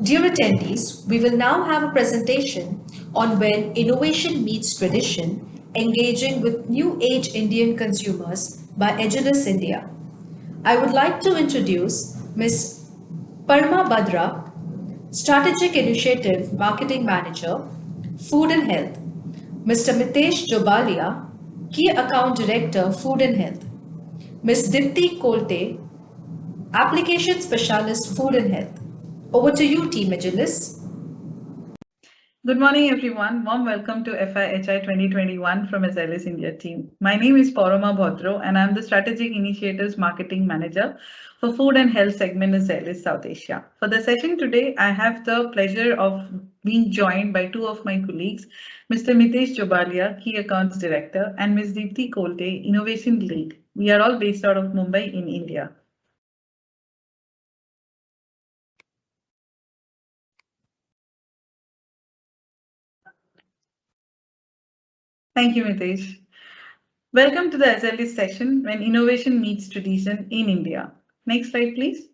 Dear attendees, we will now have a presentation on when innovation meets tradition, engaging with new age Indian consumers by Azelis India. I would like to introduce Ms. Parama Bhadra, Strategic Initiative Marketing Manager, Food and Health, Mr. Mitesh Jobalia, Key Account Director, Food and Health, Ms. Dipti Kolte, Application Specialist, Food and Health. Over to you, Team Azelis. Good morning, everyone. Warm welcome to FIHI 2021 from Azelis India team. My name is Parama Bhadra, and I'm the Strategic Initiatives Marketing Manager for Food and Health segment in Azelis South Asia. For the session today, I have the pleasure of being joined by two of my colleagues, Mr. Mitesh Jobalia, Key Accounts Director, and Ms. Dipti Kolte, Innovation Lead. We are all based out of Mumbai in India. Thank you, Mitesh. Welcome to the Azelis session when innovation meets tradition in India. Next slide, please.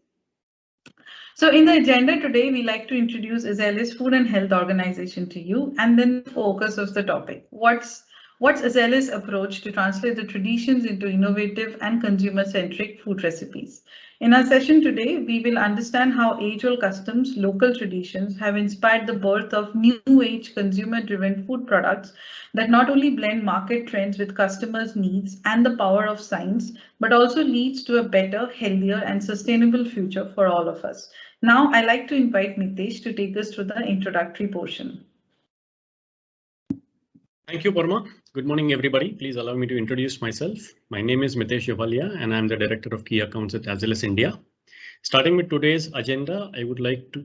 So in the agenda today, we like to introduce Azelis Food and Health Organization to you, and then the focus of the topic. What's Azelis' approach to translate the traditions into innovative and consumer-centric food recipes? In our session today, we will understand how age-old customs, local traditions have inspired the birth of new-age consumer-driven food products that not only blend market trends with customers' needs and the power of science, but also leads to a better, healthier, and sustainable future for all of us. Now, I'd like to invite Mitesh to take us through the introductory portion. Thank you, Parama. Good morning, everybody. Please allow me to introduce myself. My name is Mitesh Jobalia, and I'm the Director of Key Accounts at Azelis India. Starting with today's agenda, I would like to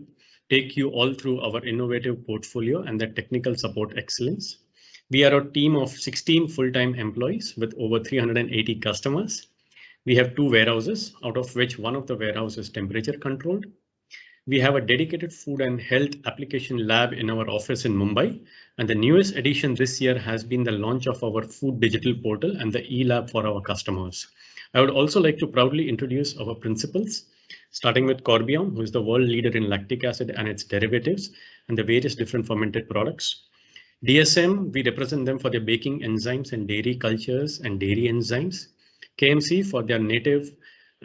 take you all through our innovative portfolio and the technical support excellence. We are a team of 16 full-time employees with over 380 customers. We have 2 warehouses, out of which one of the warehouses is temperature controlled. We have a dedicated food and health application lab in our office in Mumbai. And the newest addition this year has been the launch of our food digital portal and the e-lab for our customers. I would also like to proudly introduce our principals, starting with Corbion, who is the world leader in lactic acid and its derivatives and the various different fermented products. DSM, we represent them for their baking enzymes and dairy cultures and dairy enzymes. KMC for their native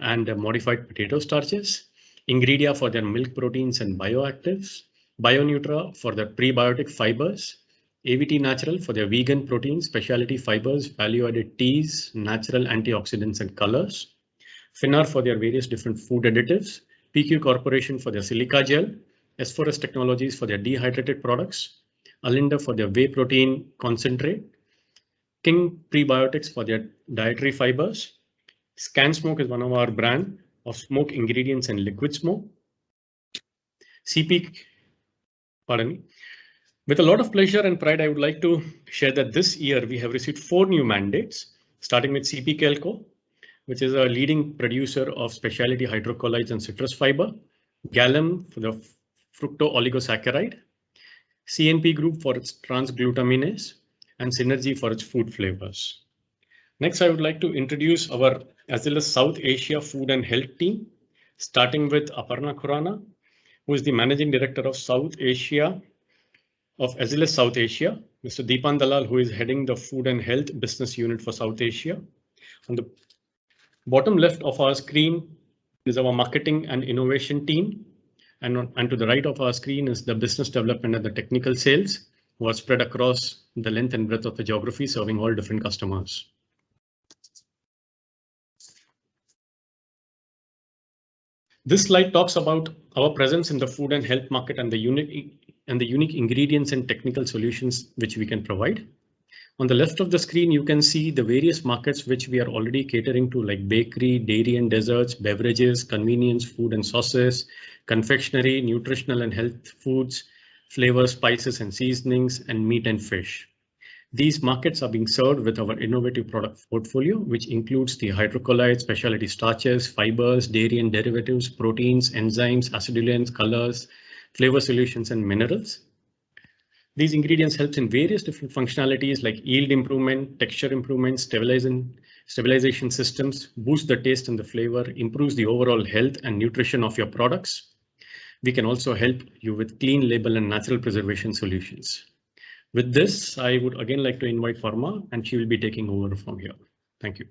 and modified potato starches. Ingredia for their milk proteins and bioactives. BioNutra for their prebiotic fibers. AVT Natural for their vegan proteins, specialty fibers, value-added teas, natural antioxidants and colors. Finnar for their various different food additives. PQ Corporation for their silica gel. S4S Technologies for their dehydrated products. Alinda for their whey protein concentrate. King Prebiotics for their dietary fibers. ScanSmoke is one of our brand of smoke ingredients and liquid smoke. Pardon me. With a lot of pleasure and pride, I would like to share that this year we have received 4 new mandates, starting with CP Kelco, which is a leading producer of specialty hydrocolloids and citrus fiber, Galum for the fructo-oligosaccharide, CNP Group for its transglutaminase, and Synergy for its food flavors. Next, I would like to introduce our Azelis South Asia Food and Health team, starting with Aparna Khurana, who is the Managing Director of South Asia of Azelis South Asia, Mr. Deepan Dalal, who is heading the Food and Health Business Unit for South Asia. On the bottom left of our screen is our Marketing and Innovation team, and to the right of our screen is the Business Development and the Technical Sales, who are spread across the length and breadth of the geography, serving all different customers. This slide talks about our presence in the food and health market and the unique ingredients and technical solutions which we can provide. On the left of the screen, you can see the various markets which we are already catering to, like bakery, dairy and desserts, beverages, convenience, food and sauces, confectionery, nutritional and health foods, flavors, spices and seasonings, and meat and fish. These markets are being served with our innovative product portfolio, which includes the hydrocolloids, specialty starches, fibers, dairy and derivatives, proteins, enzymes, acidulants, colors, flavor solutions, and minerals. These ingredients help in various different functionalities like yield improvement, texture improvement, stabilization systems, boost the taste and the flavor, improves the overall health and nutrition of your products. we can also help you with clean label and natural preservation solutions. With this, I would again like to invite Parama, and she will be taking over from here. Thank you.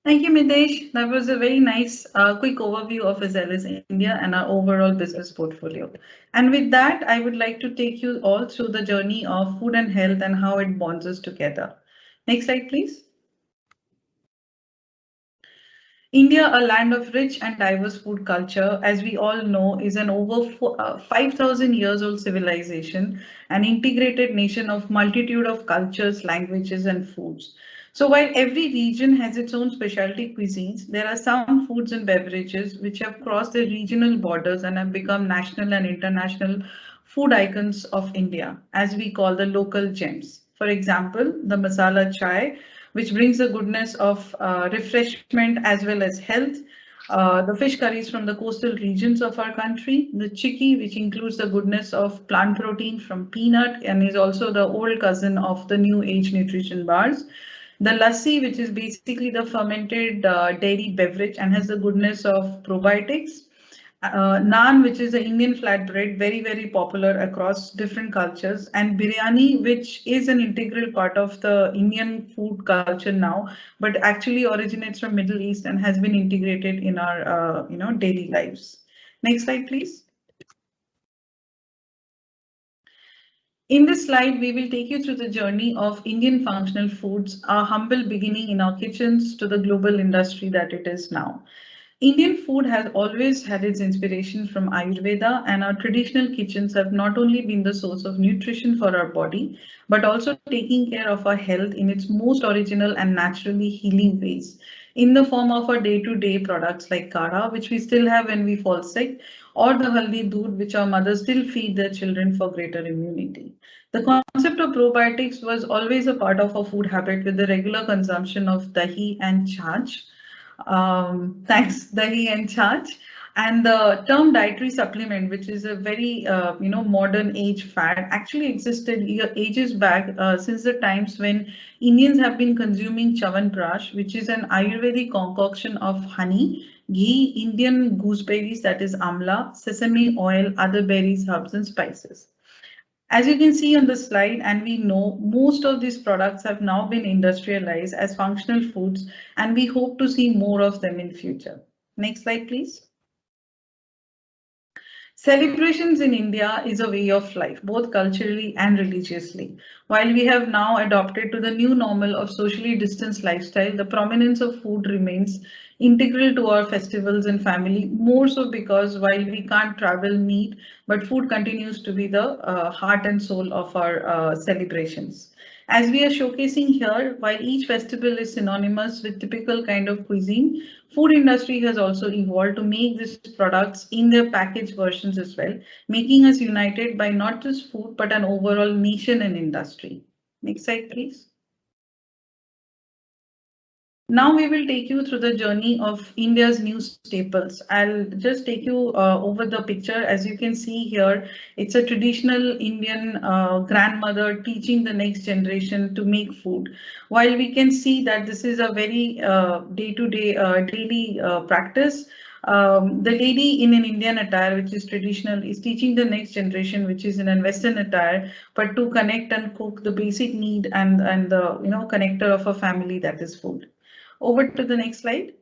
Thank you, Mitesh. That was a very nice quick overview of Azelis India and our overall business portfolio. And with that, I would like to take you all through the journey of food and health and how it bonds us together. Next slide, please. India, a land of rich and diverse food culture, as we all know, is an over 5,000 years old civilization, an integrated nation of multitude of cultures, languages, and foods. So while every region has its own specialty cuisines, there are some foods and beverages which have crossed the regional borders and have become national and international food icons of India, as we call the local gems. For example, the masala chai, which brings the goodness of refreshment as well as health. The fish curries from the coastal regions of our country, the chikki, which includes the goodness of plant protein from peanut and is also the old cousin of the new age nutrition bars. The lassi, which is basically the fermented dairy beverage and has the goodness of probiotics. Naan, which is the Indian flatbread, very, very popular across different cultures, and biryani, which is an integral part of the Indian food culture now, but actually originates from Middle East and has been integrated in our, daily lives. Next slide, please. In this slide, we will take you through the journey of Indian functional foods, our humble beginning in our kitchens to the global industry that it is now. Indian food has always had its inspiration from Ayurveda, and our traditional kitchens have not only been the source of nutrition for our body, but also taking care of our health in its most original and naturally healing ways, in the form of our day-to-day products like kadha, which we still have when we fall sick, or the haldi doodh, which our mothers still feed their children for greater immunity. The concept of probiotics was always a part of our food habit with the regular consumption of dahi and chach. Thanks, dahi and chach. And the term dietary supplement, which is a very modern age fad, actually existed ages back since the times when Indians have been consuming chawanprash, which is an Ayurvedic concoction of honey, ghee, Indian gooseberries, that is amla, sesame oil, other berries, herbs, and spices. As you can see on the slide, and we know most of these products have now been industrialized as functional foods, and we hope to see more of them in future. Next slide, please. Celebrations in India is a way of life, both culturally and religiously. While we have now adopted to the new normal of socially distanced lifestyle, the prominence of food remains integral to our festivals and family, more so because while we can't travel, meet, but food continues to be the heart and soul of our celebrations. As we are showcasing here, while each festival is synonymous with typical kind of cuisine, food industry has also evolved to make these products in their packaged versions as well, making us united by not just food, but an overall nation and industry. Next slide, please. Now we will take you through the journey of India's new staples. I'll just take you over the picture. As you can see here, it's a traditional Indian grandmother teaching the next generation to make food. While we can see that this is a very day-to-day, daily practice, the lady in an Indian attire, which is traditional, is teaching the next generation, which is in a Western attire, but to connect and cook the basic need and the connector of a family, that is food. Over to the next slide.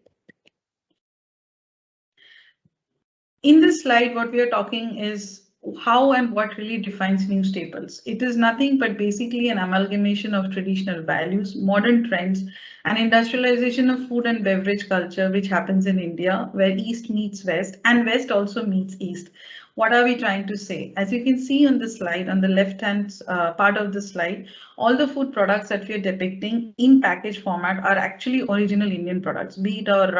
In this slide, what we are talking is how and what really defines new staples. It is nothing but basically an amalgamation of traditional values, modern trends, and industrialization of food and beverage culture, which happens in India, where East meets West and West also meets East. What are we trying to say? As you can see on the slide, on the left-hand part of the slide, all the food products that we are depicting in package format are actually original Indian products, be it our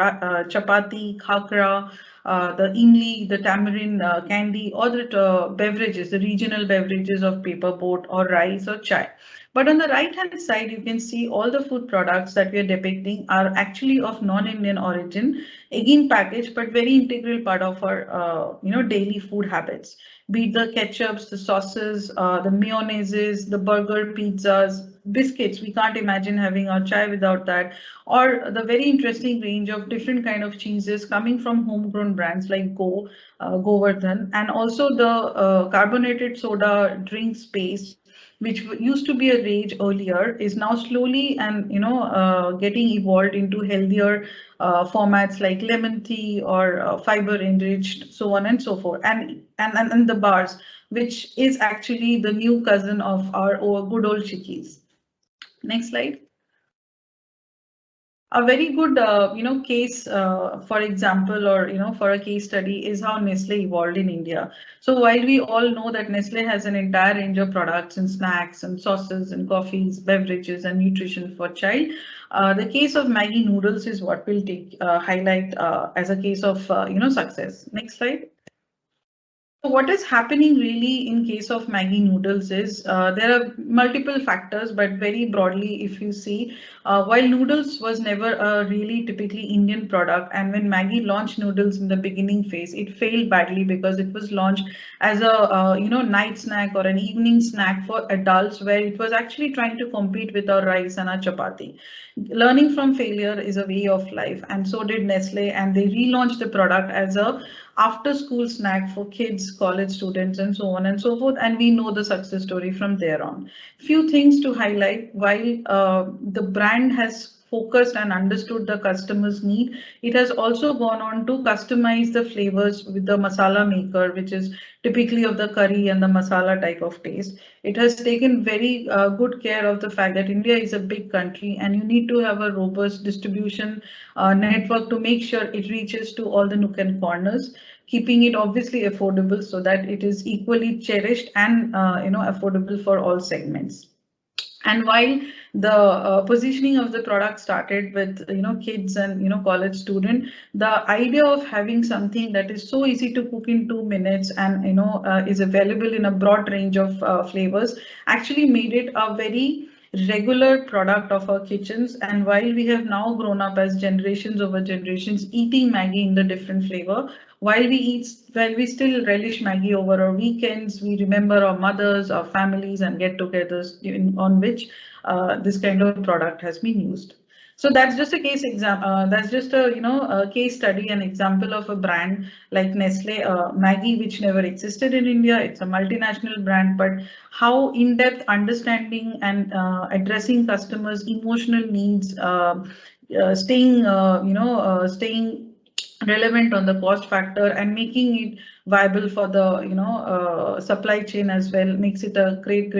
chapati, khakra, the imli, the tamarind candy, or the beverages, the regional beverages of paper boat or rice or chai. But on the right hand side, you can see all the food products that we are depicting are actually of non-Indian origin, again packaged, but very integral part of our daily food habits. Be it the ketchups, the sauces, the mayonnaises, the burger, pizzas, biscuits, we can't imagine having our chai without that, or the very interesting range of different kind of cheeses coming from homegrown brands like Govardhan, and also the carbonated soda drink space, which used to be a rage earlier, is now slowly and getting evolved into healthier formats like lemon tea or fiber enriched, so on and so forth, and the bars, which is actually the new cousin of our good old chickies. Next slide. A very good case for example, or for a case study, is how Nestle evolved in India. So while we all know that Nestle has an entire range of products and snacks and sauces and coffees, beverages and nutrition for child, the case of Maggi noodles is what we'll take highlight as a case of success. Next slide. What is happening really in case of Maggi noodles is there are multiple factors, but very broadly, if you see, while noodles was never a really typically Indian product, and when Maggi launched noodles in the beginning phase, it failed badly because it was launched as a night snack or an evening snack for adults, where it was actually trying to compete with our rice and our chapati. Learning from failure is a way of life, and so did Nestle, and they relaunched the product as a after school snack for kids, college students, and so on and so forth. And we know the success story from there on. Few things to highlight. While the brand has focused and understood the customer's need, it has also gone on to customize the flavors with the masala maker, which is typically of the curry and the masala type of taste. It has taken very good care of the fact that India is a big country and you need to have a robust distribution network to make sure it reaches to all the nook and corners, keeping it obviously affordable so that it is equally cherished and affordable for all segments. And while the positioning of the product started with kids and college student, the idea of having something that is so easy to cook in 2 minutes and is available in a broad range of flavors actually made it a very regular product of our kitchens. And while we have now grown up as generations over generations eating Maggi in the different flavor, while we still relish Maggi over our weekends, we remember our mothers, our families, and get-togethers on which this kind of product has been used. So that's just a case example. That's just a case study, an example of a brand like Nestle, Maggi, which never existed in India. It's a multinational brand, but how in-depth understanding and addressing customers' emotional needs, staying relevant on the cost factor and making it viable for the supply chain as well makes it a great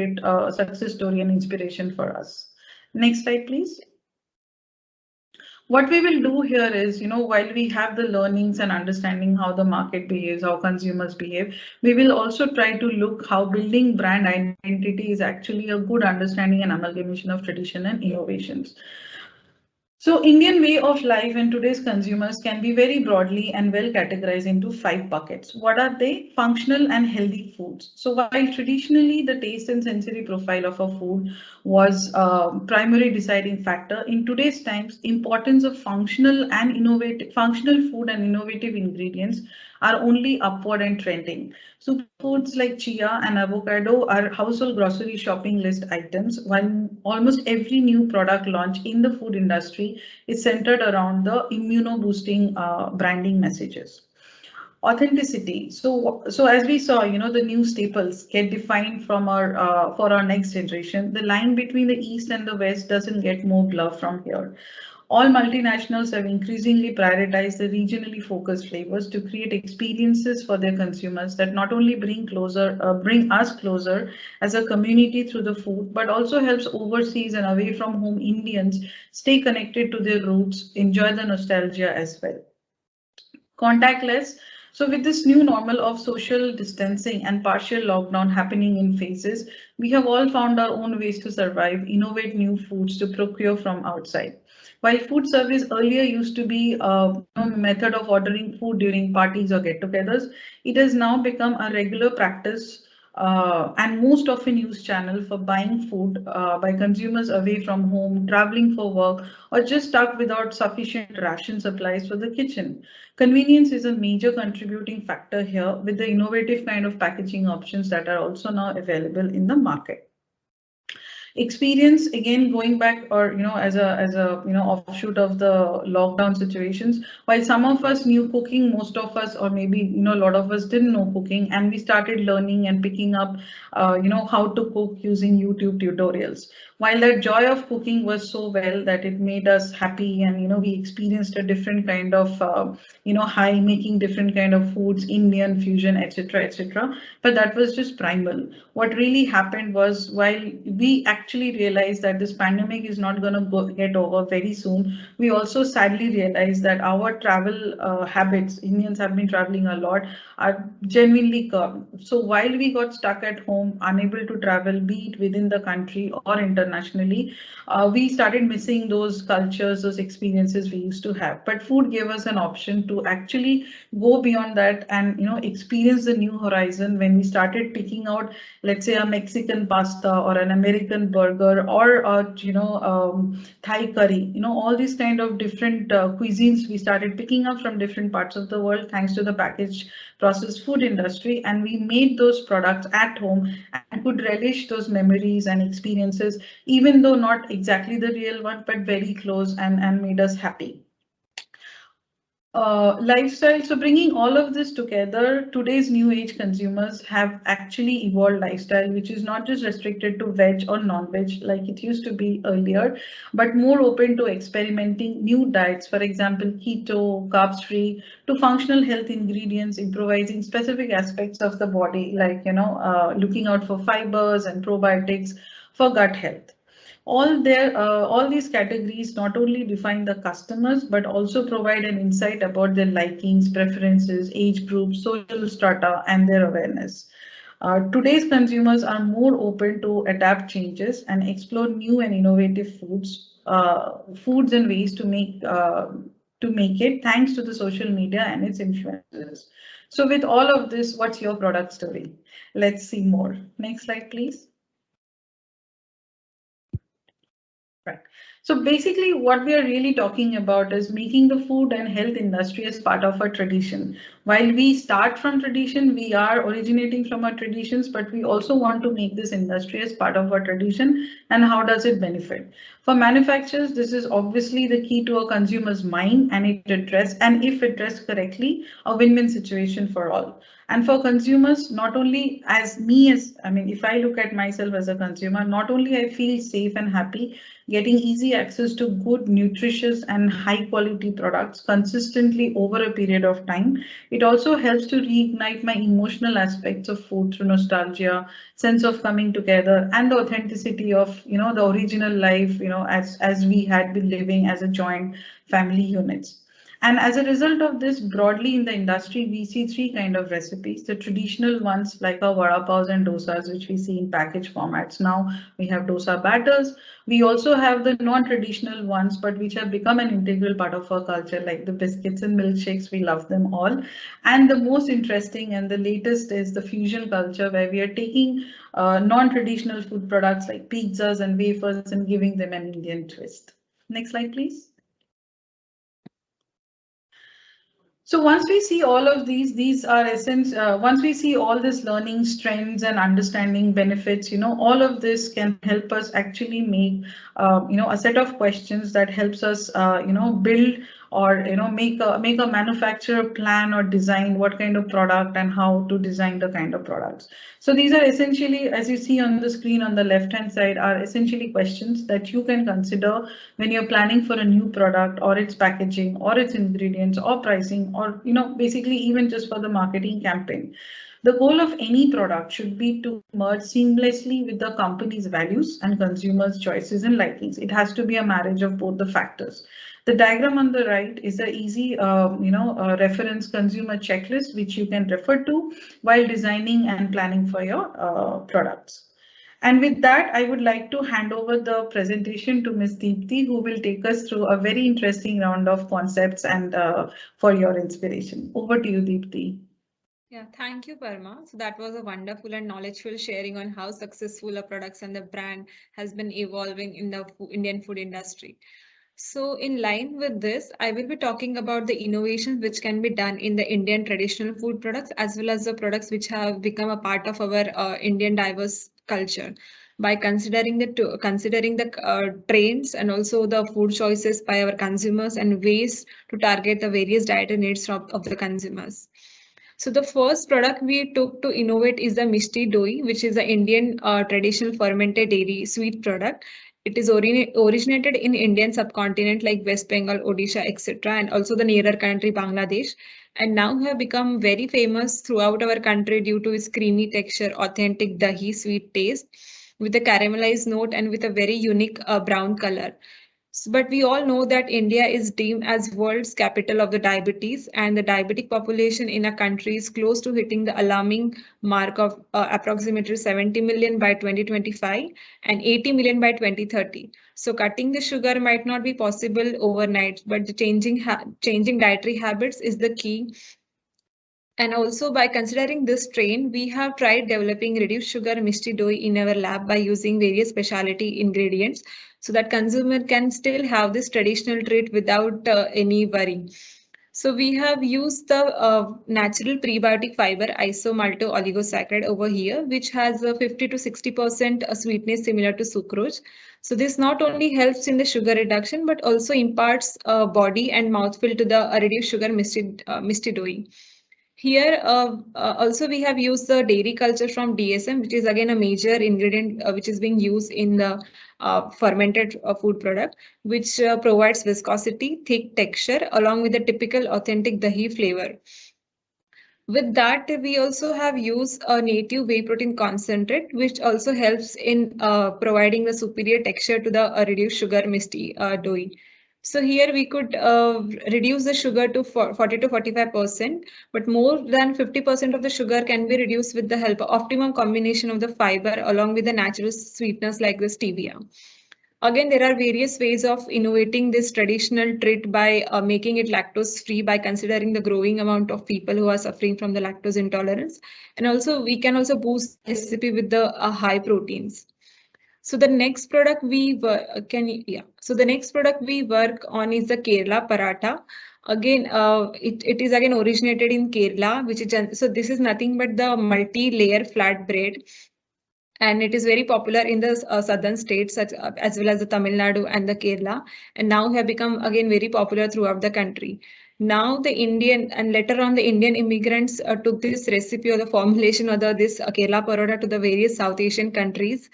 success story and inspiration for us. Next slide, please. What we will do here is, while we have the learnings and understanding how the market behaves, how consumers behave, we will also try to look how building brand identity is actually a good understanding and amalgamation of tradition and innovations. So Indian way of life and today's consumers can be very broadly and well categorized into 5 buckets. What are they? Functional and healthy foods. So while traditionally the taste and sensory profile of a food was primary deciding factor, in today's times, importance of functional food and innovative ingredients are only upward and trending. So foods like chia and avocado are household grocery shopping list items, while almost every new product launch in the food industry is centered around the immuno-boosting branding messages. Authenticity. So as we saw, the new staples get defined from our for our next generation. The line between the East and the West doesn't get more blurred from here. All multinationals have increasingly prioritized the regionally focused flavors to create experiences for their consumers that not only bring us closer as a community through the food, but also helps overseas and away from home Indians stay connected to their roots, enjoy the nostalgia as well. Contactless. So with this new normal of social distancing and partial lockdown happening in phases, we have all found our own ways to survive, innovate new foods to procure from outside. While food service earlier used to be a method of ordering food during parties or get-togethers, it has now become a regular practice and most often used channel for buying food by consumers away from home, traveling for work, or just stuck without sufficient ration supplies for the kitchen. Convenience is a major contributing factor here with the innovative kind of packaging options that are also now available in the market. Experience, again, going back, or as a offshoot of the lockdown situations, while some of us knew cooking, most of us, or maybe a lot of us didn't know cooking, and we started learning and picking up how to cook using YouTube tutorials. While that joy of cooking was so well that it made us happy, and we experienced a different kind of high, making different kind of foods, Indian fusion, etc., etc. But that was just primal. What really happened was, while we actually realized that this pandemic is not going to get over very soon, we also sadly realized that our travel habits, Indians have been traveling a lot, are genuinely curbed. So while we got stuck at home, unable to travel, be it within the country or internationally, we started missing those cultures, those experiences we used to have. But food gave us an option to actually go beyond that and experience the new horizon, when we started picking out, let's say, a Mexican pasta or an American burger, or Thai curry, all these kind of different cuisines we started picking up from different parts of the world, thanks to the packaged processed food industry, and we made those products at home and could relish those memories and experiences, even though not exactly the real one, but very close, and made us happy. Lifestyle. So bringing all of this together, today's new age consumers have actually evolved lifestyle, which is not just restricted to veg or non-veg like it used to be earlier, but more open to experimenting new diets. For example, keto, carbs free, to functional health ingredients, improvising specific aspects of the body, like looking out for fibers and probiotics for gut health. All these categories not only define the customers, but also provide an insight about their likings, preferences, age groups, social strata, and their awareness. Today's consumers are more open to adapt changes and explore new and innovative foods and ways to make it, thanks to the social media and its influences. So with all of this, what's your product story? Let's see more. Next slide, please. Right. So basically what we are really talking about is making the food and health industry as part of our tradition. While we start from tradition, we are originating from our traditions, but we also want to make this industry as part of our tradition. And how does it benefit? For manufacturers, this is obviously the key to a consumer's mind, and if addressed correctly, a win-win situation for all. And for consumers, not only if I look at myself as a consumer, not only I feel safe and happy, getting easy access to good, nutritious and high quality products consistently over a period of time, it also helps to reignite my emotional aspects of food through nostalgia, sense of coming together, and the authenticity of the original life, as we had been living as a joint family units. And as a result of this, broadly in the industry, we see three kind of recipes. The traditional ones like our vada paos and dosas, which we see in package formats. Now we have dosa batters. We also have the non-traditional ones, but which have become an integral part of our culture, like the biscuits and milkshakes. We love them all. And the most interesting and the latest is the fusion culture, where we are taking non-traditional food products like pizzas and wafers and giving them an Indian twist. Next slide, please. So once we see all of these are essence. Once we see all this learnings, trends, and understanding benefits, all of this can help us actually make, a set of questions that helps us, build or make a manufacturer plan or design what kind of product and how to design the kind of products. So these are essentially, as you see on the screen on the left hand side, are essentially questions that you can consider when you're planning for a new product, or its packaging, or its ingredients, or pricing, or basically even just for the marketing campaign. The goal of any product should be to merge seamlessly with the company's values and consumers' choices and likings. It has to be a marriage of both the factors. The diagram on the right is an easy, reference consumer checklist, which you can refer to while designing and planning for your products. And with that, I would like to hand over the presentation to Ms. Dipti, who will take us through a very interesting round of concepts and for your inspiration. Over to you, Dipti. Yeah, thank you, Parama. So that was a wonderful and knowledgeful sharing on how successful a products and the brand has been evolving in the Indian food industry. So in line with this, I will be talking about the innovations which can be done in the Indian traditional food products, as well as the products which have become a part of our Indian diverse culture. by considering the trends and also the food choices by our consumers and ways to target the various dietary needs of the consumers. So the first product we took to innovate is the Mishti Doi, which is an Indian traditional fermented dairy sweet product. It is originated in Indian subcontinent like West Bengal, Odisha, etc., and also the nearer country Bangladesh, and now have become very famous throughout our country due to its creamy texture, authentic dahi sweet taste, with a caramelized note and with a very unique brown color. But we all know that India is deemed as world's capital of the diabetes, and the diabetic population in a country is close to hitting the alarming mark of approximately 70 million by 2025 and 80 million by 2030. So cutting the sugar might not be possible overnight, but the changing dietary habits is the key. And also by considering this trend, we have tried developing reduced sugar Mishti Doi in our lab by using various specialty ingredients so that consumer can still have this traditional treat without any worry. So we have used the natural prebiotic fiber isomalto oligosaccharide over here, which has a 50 to 60% sweetness similar to sucrose. So this not only helps in the sugar reduction, but also imparts body and mouthfeel to the reduced sugar Mishti Doi. Here also we have used the dairy culture from DSM, which is again a major ingredient which is being used in the fermented food product, which provides viscosity, thick texture, along with the typical authentic dahi flavor. With that, we also have used a native whey protein concentrate, which also helps in providing the superior texture to the reduced sugar Mishti Doi. So here we could reduce the sugar to 40 to 45%, but more than 50% of the sugar can be reduced with the help of optimum combination of the fiber along with the natural sweetness like the stevia. Again, there are various ways of innovating this traditional treat by making it lactose free by considering the growing amount of people who are suffering from the lactose intolerance. And also we can also boost the recipe with the high proteins. So the next product we So the next product we work on is the Kerala paratha. Again, it is again originated in Kerala, which is so this is nothing but the multi-layer flat bread, and it is very popular in the southern states such, as well as the Tamil Nadu and the Kerala, and now have become again very popular throughout the country. Now the Indian and later on the Indian immigrants took this recipe or the formulation of this Kerala paratha to the various South Asian countries,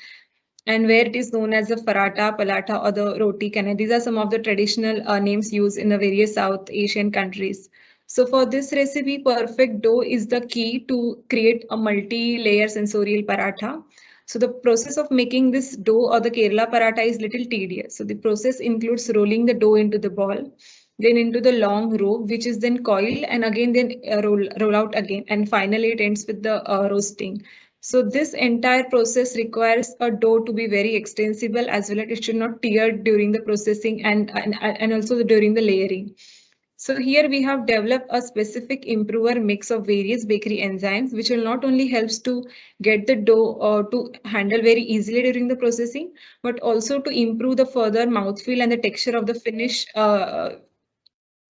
and where it is known as the paratha, palatha, or the roti canai. These are some of the traditional names used in the various South Asian countries. So for this recipe, perfect dough is the key to create a multi-layer sensorial paratha. So the process of making this dough or the Kerala paratha is little tedious. So the process includes rolling the dough into the ball, then into the long rope, which is then coiled and again then roll out again. And finally it ends with the roasting. So this entire process requires a dough to be very extensible as well as it should not tear during the processing and also during the layering. So here we have developed a specific improver mix of various bakery enzymes, which will not only helps to get the dough to handle very easily during the processing, but also to improve the further mouthfeel and the texture of the finished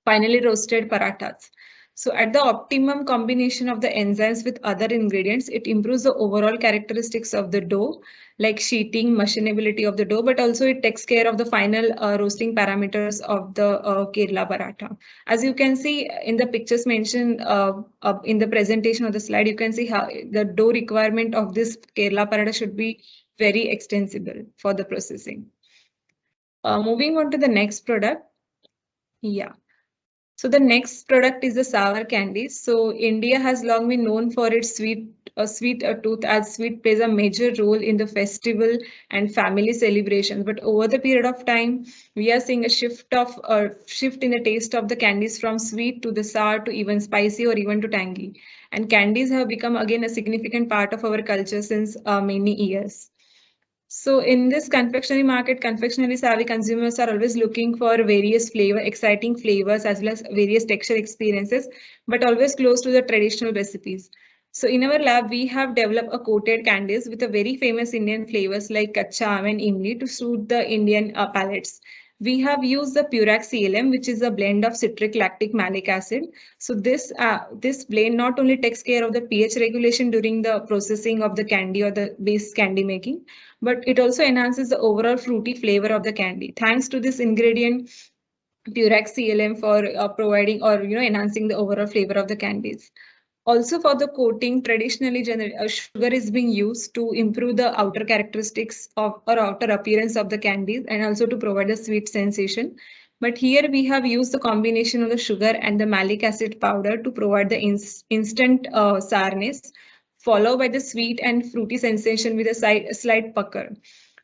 finally roasted parathas. So at the optimum combination of the enzymes with other ingredients, it improves the overall characteristics of the dough, like sheeting, machinability of the dough, but also it takes care of the final roasting parameters of the Kerala paratha. As you can see in the pictures mentioned in the presentation of the slide, you can see how the dough requirement of this Kerala paratha should be very extensible for the processing. Moving on to the next product. Yeah. So the next product is the sour candies. So India has long been known for its sweet tooth, as sweet plays a major role in the festival and family celebrations. But over the period of time, we are seeing a shift in the taste of the candies from sweet to the sour to even spicy or even to tangy. And candies have become again a significant part of our culture since many years. So in this confectionery market, confectionery savvy consumers are always looking for various exciting flavors as well as various texture experiences, but always close to the traditional recipes. So in our lab, we have developed a coated candies with a very famous Indian flavors like kacha and imli to suit the Indian palates. we have used the Purac CLM, which is a blend of citric lactic malic acid. So this blend not only takes care of the pH regulation during the processing of the candy or the base candy making, but it also enhances the overall fruity flavor of the candy. Thanks to this ingredient, Purac CLM, for providing or enhancing the overall flavor of the candies. Also for the coating, traditionally sugar is being used to improve the outer characteristics of or outer appearance of the candies and also to provide a sweet sensation. But here we have used the combination of the sugar and the malic acid powder to provide the instant sourness, followed by the sweet and fruity sensation with a slight pucker.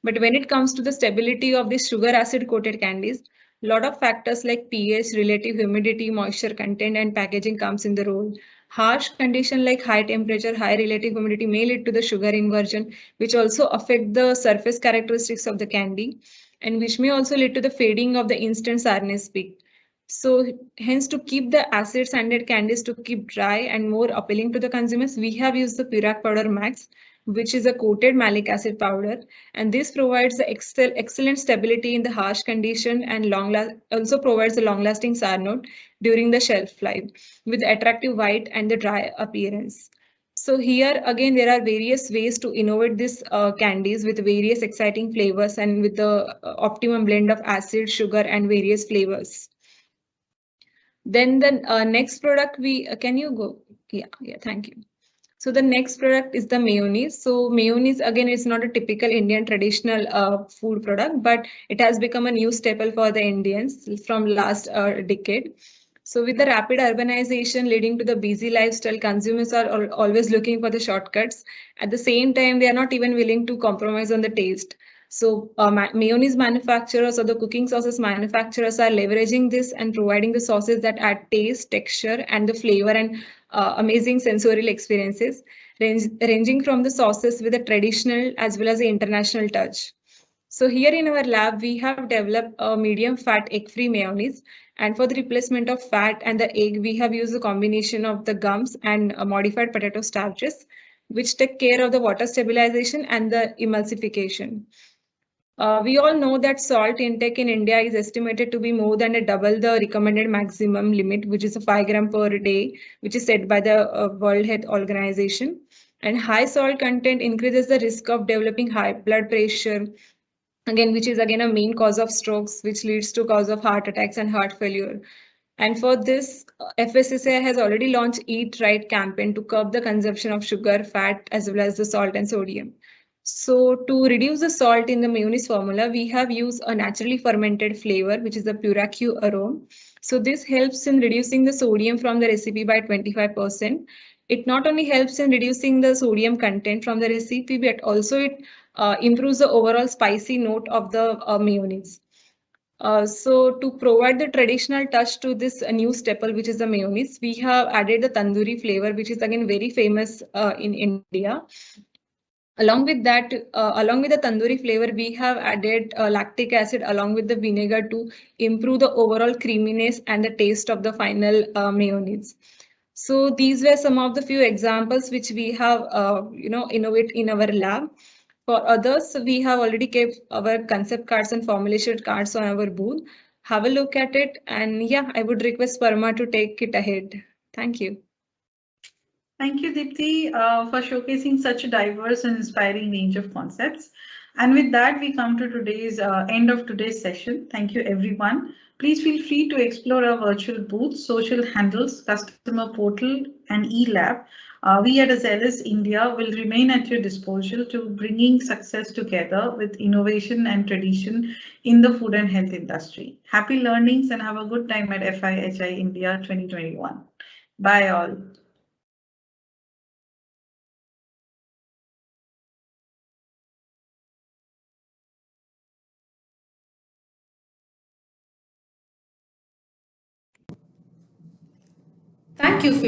But when it comes to the stability of the sugar acid coated candies, lot of factors like pH, relative humidity, moisture content, and packaging comes in the role. Harsh condition like high temperature, high relative humidity may lead to the sugar inversion, which also affect the surface characteristics of the candy, and which may also lead to the fading of the instant sourness peak. So hence, to keep the acid sanded candies to keep dry and more appealing to the consumers, we have used the Purac Powder Max, which is a coated malic acid powder, and this provides the excellent stability in the harsh condition and also provides a long-lasting sour note during the shelf life with attractive white and the dry appearance. So here again, there are various ways to innovate these candies with various exciting flavors and with the optimum blend of acid, sugar, and various flavors. Then the next product can you go? Yeah, thank you. So the next product is the mayonnaise. So mayonnaise again is not a typical Indian traditional food product, but it has become a new staple for the Indians from last decade. So with the rapid urbanization leading to the busy lifestyle, consumers are always looking for the shortcuts. At the same time, they are not even willing to compromise on the taste. So mayonnaise manufacturers or the cooking sauces manufacturers are leveraging this and providing the sauces that add taste, texture, and the flavor and amazing sensorial experiences, ranging from the sauces with a traditional as well as the international touch. So here in our lab, we have developed a medium fat egg-free mayonnaise. And for the replacement of fat and the egg, we have used a combination of the gums and modified potato starches, which take care of the water stabilization and the emulsification. We all know that salt intake in India is estimated to be more than a double the recommended maximum limit, which is a 5 gram per day, which is set by the World Health Organization. And high salt content increases the risk of developing high blood pressure, again, which is again a main cause of strokes, which leads to cause of heart attacks and heart failure. And for this, FSSAI has already launched Eat Right campaign to curb the consumption of sugar, fat, as well as the salt and sodium. So to reduce the salt in the mayonnaise formula, we have used a naturally fermented flavor, which is the Puracue arome. So this helps in reducing the sodium from the recipe by 25%. It not only helps in reducing the sodium content from the recipe, but also it improves the overall spicy note of the mayonnaise. So to provide the traditional touch to this new staple, which is the mayonnaise, we have added the tandoori flavor, which is again very famous in India. Along with the tandoori flavor, we have added lactic acid along with the vinegar to improve the overall creaminess and the taste of the final mayonnaise. So these were some of the few examples which we have, innovate in our lab. For others, we have already kept our concept cards and formulation cards on our booth. Have a look at it, and yeah, I would request Parama to take it ahead. Thank you. Thank you, Dipti, for showcasing such a diverse and inspiring range of concepts. And with that, we come to today's end of today's session. Thank you, everyone. Please feel free to explore our virtual booth, social handles, customer portal, and e-lab. We at Azelis India will remain at your disposal to bringing success together with innovation and tradition in the food and health industry. Happy learnings and have a good time at FIHI India 2021. Bye all. Thank you for